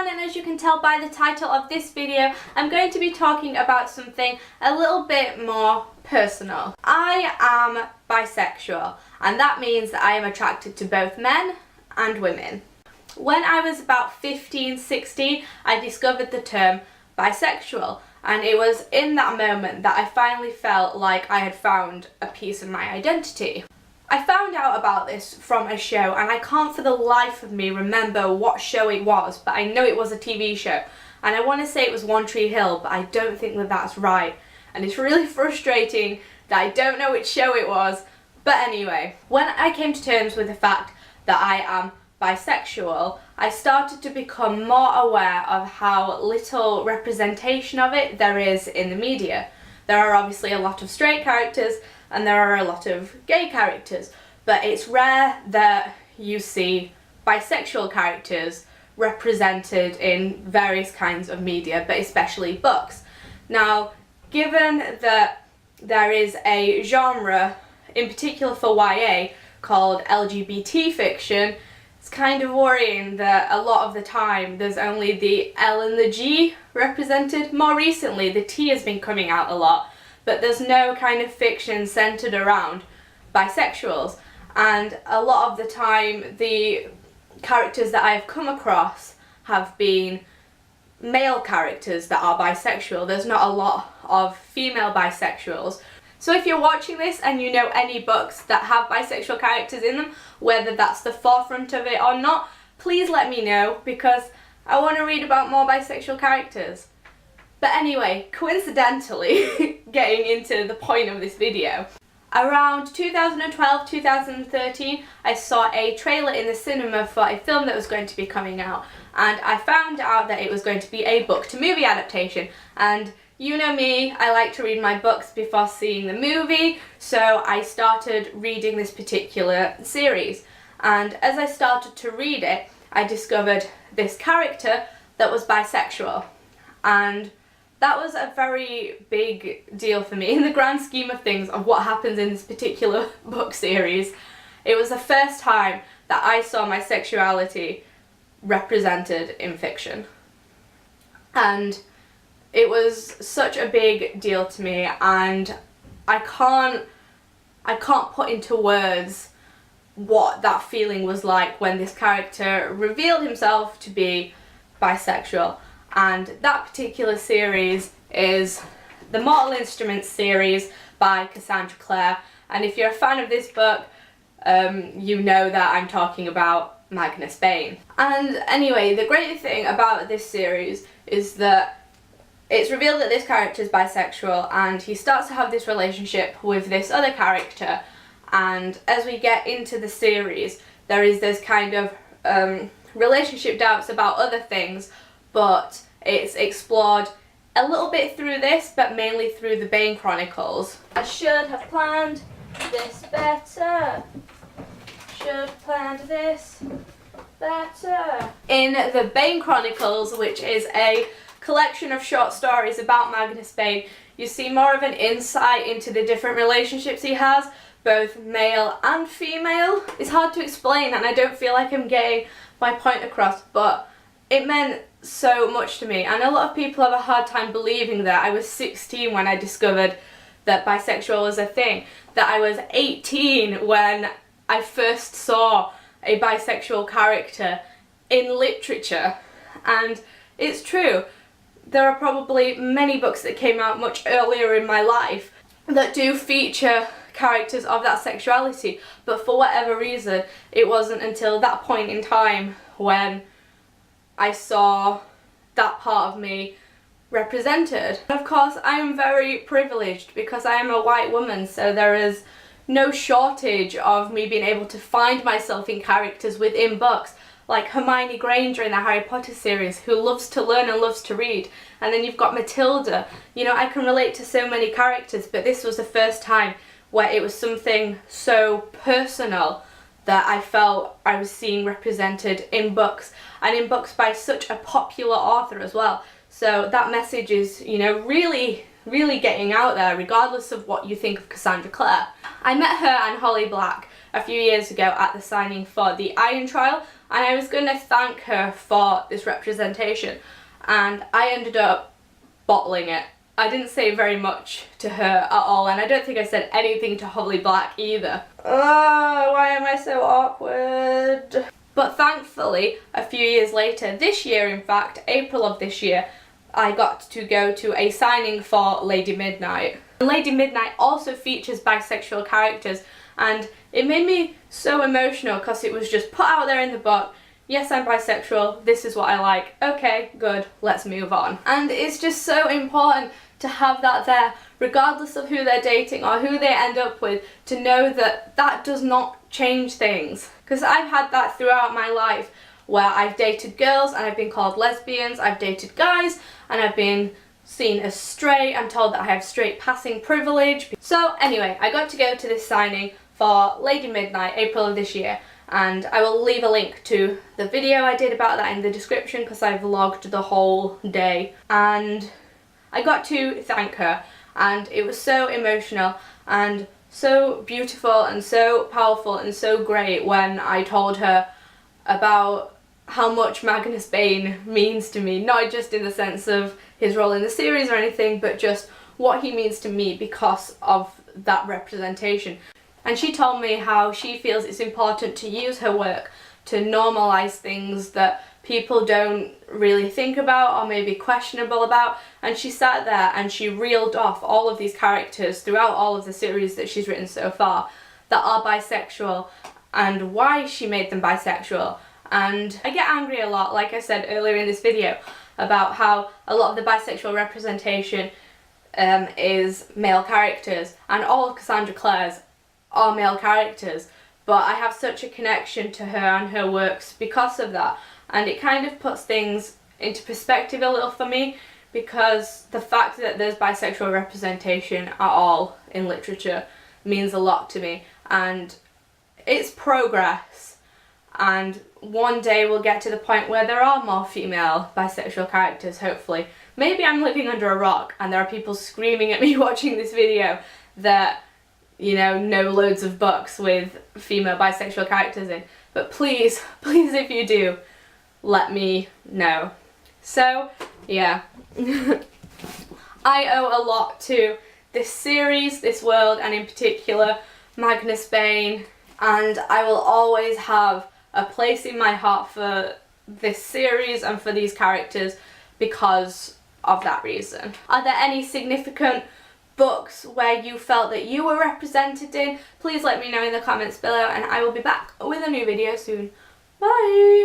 everyone, and as you can tell by the title of this video, I'm going to be talking about something a little bit more personal. I am bisexual, and that means that I am attracted to both men and women. When I was about 15, 16, I discovered the term bisexual, and it was in that moment that I finally felt like I had found a piece of my identity. I found out about this from a show, and I can't for the life of me remember what show it was, but I know it was a TV show, and I want to say it was One Tree Hill, but I don't think that that's right, and it's really frustrating that I don't know which show it was. But anyway, when I came to terms with the fact that I am bisexual, I started to become more aware of how little representation of it there is in the media. There are obviously a lot of straight characters and there are a lot of gay characters, but it's rare that you see bisexual characters represented in various kinds of media, but especially books. Now, given that there is a genre, in particular for YA, called LGBT fiction, it's kind of worrying that a lot of the time there's only the L and the G represented. More recently, the T has been coming out a lot, but there's no kind of fiction centered around bisexuals. And a lot of the time, the characters that I've come across have been male characters that are bisexual. There's not a lot of female bisexuals. So if you're watching this and you know any books that have bisexual characters in them, whether that's the forefront of it or not, please let me know, because I want to read about more bisexual characters. But anyway, coincidentally, getting into the point of this video, around 2012-2013, I saw a trailer in the cinema for a film that was going to be coming out, and I found out that it was going to be a book-to-movie adaptation. And you know me, I like to read my books before seeing the movie, so I started reading this particular series. And as I started to read it, I discovered this character that was bisexual. And that was a very big deal for me in the grand scheme of things of what happens in this particular book series. It was the first time that I saw my sexuality represented in fiction. And it was such a big deal to me, and I can't put into words what that feeling was like when this character revealed himself to be bisexual. And that particular series is the Mortal Instruments series by Cassandra Clare, and if you're a fan of this book, you know that I'm talking about Magnus Bane. And anyway, the great thing about this series is that it's revealed that this character is bisexual, and he starts to have this relationship with this other character, and as we get into the series, there is this kind of relationship doubts about other things, but it's explored a little bit through this, but mainly through the Bane Chronicles. I should have planned this better. Should have planned this better. In the Bane Chronicles, which is a collection of short stories about Magnus Bane, you see more of an insight into the different relationships he has, both male and female. It's hard to explain, and I don't feel like I'm getting my point across, but it meant so much to me, and a lot of people have a hard time believing that I was 16 when I discovered that bisexual was a thing, that I was 18 when I first saw a bisexual character in literature. And it's true, there are probably many books that came out much earlier in my life that do feature characters of that sexuality, but for whatever reason, it wasn't until that point in time when I saw that part of me represented. Of course, I am very privileged because I am a white woman, so there is no shortage of me being able to find myself in characters within books, like Hermione Granger in the Harry Potter series, who loves to learn and loves to read. And then you've got Matilda. You know, I can relate to so many characters, but this was the first time where it was something so personal that I felt I was seeing represented in books, and in books by such a popular author as well. So that message is, you know, really getting out there, regardless of what you think of Cassandra Clare. I met her and Holly Black a few years ago at the signing for the Iron Trial, and I was going to thank her for this representation, and I ended up bottling it. I didn't say very much to her at all, and I don't think I said anything to Holly Black either. Oh, why am I so awkward? But thankfully, a few years later, this year in fact, April of this year, I got to go to a signing for Lady Midnight. Lady Midnight also features bisexual characters, and it made me so emotional because it was just put out there in the book, yes, I'm bisexual, this is what I like, okay, good, let's move on. And it's just so important to have that there, regardless of who they're dating or who they end up with, to know that that does not change things. Because I've had that throughout my life, where I've dated girls and I've been called lesbians, I've dated guys and I've been seen as straight, I'm told that I have straight passing privilege. So anyway, I got to go to this signing for Lady Midnight, April of this year, and I will leave a link to the video I did about that in the description because I vlogged the whole day. And I got to thank her, and it was so emotional and so beautiful and so powerful and so great when I told her about how much Magnus Bane means to me, not just in the sense of his role in the series or anything, but just what he means to me because of that representation. And she told me how she feels it's important to use her work to normalise things that people don't really think about or maybe questionable about. And she sat there and she reeled off all of these characters throughout all of the series that she's written so far that are bisexual and why she made them bisexual. And I get angry a lot, like I said earlier in this video, about how a lot of the bisexual representation is male characters, and all of Cassandra Clare's are male characters, but I have such a connection to her and her works because of that, and it kind of puts things into perspective a little for me, because the fact that there's bisexual representation at all in literature means a lot to me, and it's progress, and one day we'll get to the point where there are more female bisexual characters, hopefully. Maybe I'm living under a rock and there are people screaming at me watching this video that, you know loads of books with female bisexual characters in. But please, please, if you do, let me know. So, yeah. I owe a lot to this series, this world, and in particular, Magnus Bane, and I will always have a place in my heart for this series and for these characters because of that reason. Are there any significant books where you felt that you were represented in? Please let me know in the comments below, and I will be back with a new video soon. Bye!